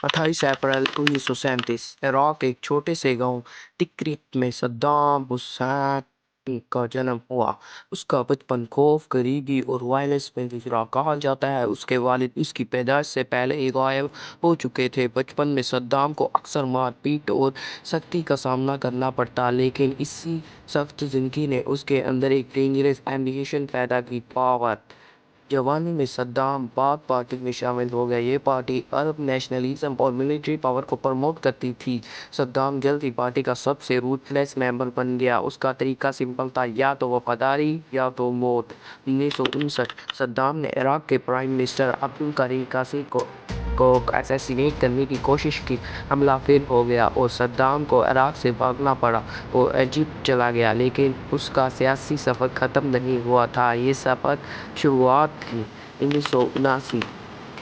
28 अप्रैल 1937 Iraq के एक छोटे से गांव तिक्रित में सद्दाम हुसैन का जन्म हुआ। उसका बचपन खौफ, गरीबी और वायलेंस में गुजरा। कहा जाता है उसके वालिद उसकी पैदाइश से पहले ही गायब हो चुके थे। बचपन में सद्दाम को अक्सर मार पीट और सख्ती का सामना करना पड़ता, लेकिन इसी सख्त जिंदगी ने उसके अंदर एक डेंजरस एम्बिशन पैदा की, पावर। जवानी में सद्दाम बाथ पार्टी में शामिल हो गया। ये पार्टी अरब नेशनलिज्म और मिलिट्री पावर को प्रमोट करती थी। सद्दाम जल्द ही पार्टी का सबसे रूथलेस मेंबर बन गया। उसका तरीका सिंपल था, या तो वफादारी या तो मौत। 1959 सद्दाम ने इराक के प्राइम मिनिस्टर अब्दुल करीम कासी को असैसिनेट करने की कोशिश की। हमला फेल हो गया और सद्दाम को इराक से भागना पड़ा। वो इजिप्ट चला गया, लेकिन उसका सियासी सफ़र ख़त्म नहीं हुआ था। ये सफ़र शुरुआत थी। 1979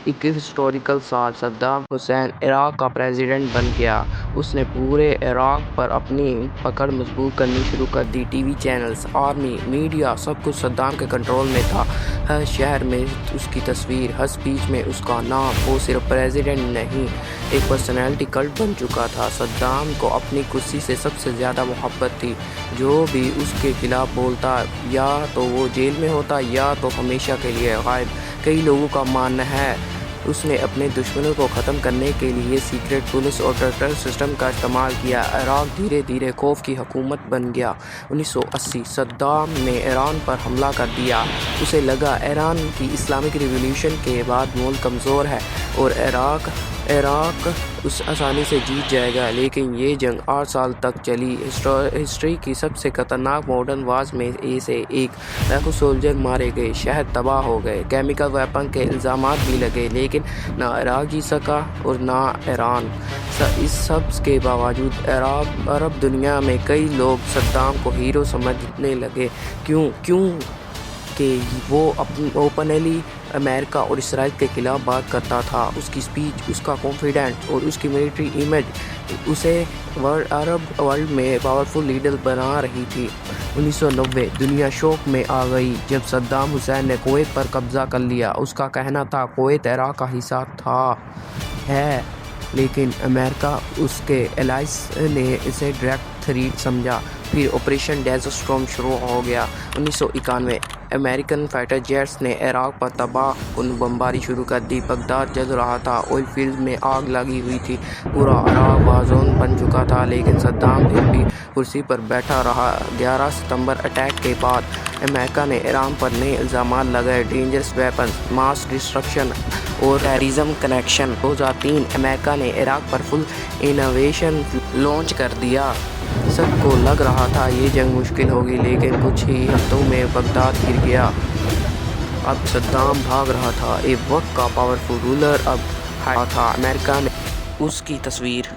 एक हिस्टोरिकल साल, सद्दाम हुसैन इराक का प्रेसिडेंट बन गया। उसने पूरे इराक पर अपनी पकड़ मजबूत करनी शुरू कर दी। टीवी चैनल्स, आर्मी, मीडिया, सब कुछ सद्दाम के कंट्रोल में था। हर शहर में उसकी तस्वीर, हर स्पीच में उसका नाम। वो सिर्फ प्रेसिडेंट नहीं, एक पर्सनैलिटी कल्ट बन चुका था। सद्दाम को अपनी कुर्सी से सबसे ज़्यादा मोहब्बत थी। जो भी उसके खिलाफ बोलता, या तो वो जेल में होता या तो हमेशा के लिए गायब। कई लोगों का मानना है उसने अपने दुश्मनों को ख़त्म करने के लिए सीक्रेट पुलिस और टर्टल सिस्टम का इस्तेमाल किया। इराक धीरे धीरे खौफ की हुकूमत बन गया। 1980 सद्दाम ने ईरान पर हमला कर दिया। उसे लगा ईरान की इस्लामिक रिवॉल्यूशन के बाद मुल्क कमज़ोर है और इराक उस आसानी से जीत जाएगा। लेकिन ये जंग 8 साल तक चली। हिस्ट्री की सबसे खतरनाक मॉडर्न वार्स में से एक। लाखों सोल्जर मारे गए, शहर तबाह हो गए, केमिकल वेपन के इल्ज़ामात भी लगे, लेकिन ना इराक जीत सका और ना ईरान। इस सब के बावजूद अरब दुनिया में कई लोग सद्दाम को हीरो समझने लगे। क्यों कि वो ओपनली अमेरिका और इसराइल के खिलाफ बात करता था। उसकी स्पीच, उसका कॉन्फिडेंस और उसकी मिलिट्री इमेज उसे अरब वर्ल्ड में पावरफुल लीडर बना रही थी। 1990 दुनिया शौक में आ गई जब सद्दाम हुसैन ने कुवैत पर कब्जा कर लिया। उसका कहना था कुवैत इराक का हिस्सा है, लेकिन अमेरिका उसके एलाइज ने इसे डायरेक्ट थ्रेट समझा। फिर ऑपरेशन डेजर्ट स्टॉर्म शुरू हो गया। 1991 अमेरिकन फाइटर जेट्स ने इराक पर तबाहकुन बमबारी शुरू कर दी। बगदाद जल रहा था, ऑयल फील्ड में आग लगी हुई थी, पूरा इराक वार-ज़ोन बन चुका था, लेकिन सद्दाम फिर भी कुर्सी पर बैठा रहा। 11 सितंबर अटैक के बाद अमेरिका ने ईरान पर नए इल्ज़ामात लगाए, डेंजरस वेपन, मास डिस्ट्रक्शन और टेररिज्म कनेक्शन। 2003 अमेरिका ने इराक पर फुल इन्वेजन लॉन्च कर दिया। सबको लग रहा था ये जंग मुश्किल होगी, लेकिन कुछ ही हफ्तों में बगदाद गिर गया। अब सद्दाम भाग रहा था। एक वक्त का पावरफुल रूलर अब था। अमेरिका ने उसकी तस्वीर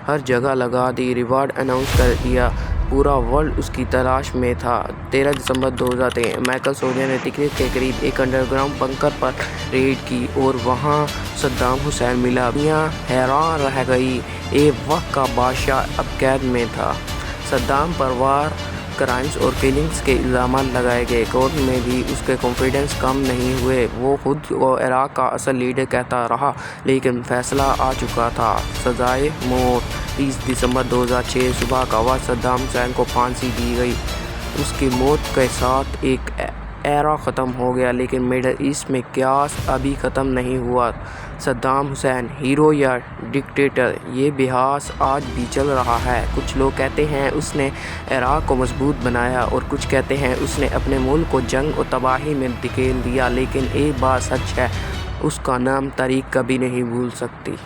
हर जगह लगा दी, रिवॉर्ड अनाउंस कर दिया। पूरा वर्ल्ड उसकी तलाश में था। 13 दिसंबर 2003 अमेरिकन सोल्जर ने तिक्रित के करीब एक अंडरग्राउंड बंकर पर रेड की और वहां सद्दाम हुसैन मिला। दुनिया हैरान रह गई। एक वक्त का बादशाह अब कैद में था। सद्दाम पर वार क्राइम्स और किलिंग्स के इल्ज़ामात लगाए गए। कोर्ट में भी उसके कॉन्फिडेंस कम नहीं हुए। वो खुद को इराक का असल लीडर कहता रहा, लेकिन फैसला आ चुका था, सजाए मौत। 30 दिसंबर 2006 सुबह का वक्त सद्दाम हुसैन को फांसी दी गई। उसकी मौत के साथ एक एरा ख़त्म हो गया, लेकिन मिडल ईस्ट में क्यास अभी ख़त्म नहीं हुआ। सद्दाम हुसैन हीरो या डिक्टेटर, ये बहस आज भी चल रहा है। कुछ लोग कहते हैं उसने इराक को मजबूत बनाया और कुछ कहते हैं उसने अपने मुल्क को जंग और तबाही में धकेल दिया, लेकिन एक बात सच है, उसका नाम तारीख़ कभी नहीं भूल सकती।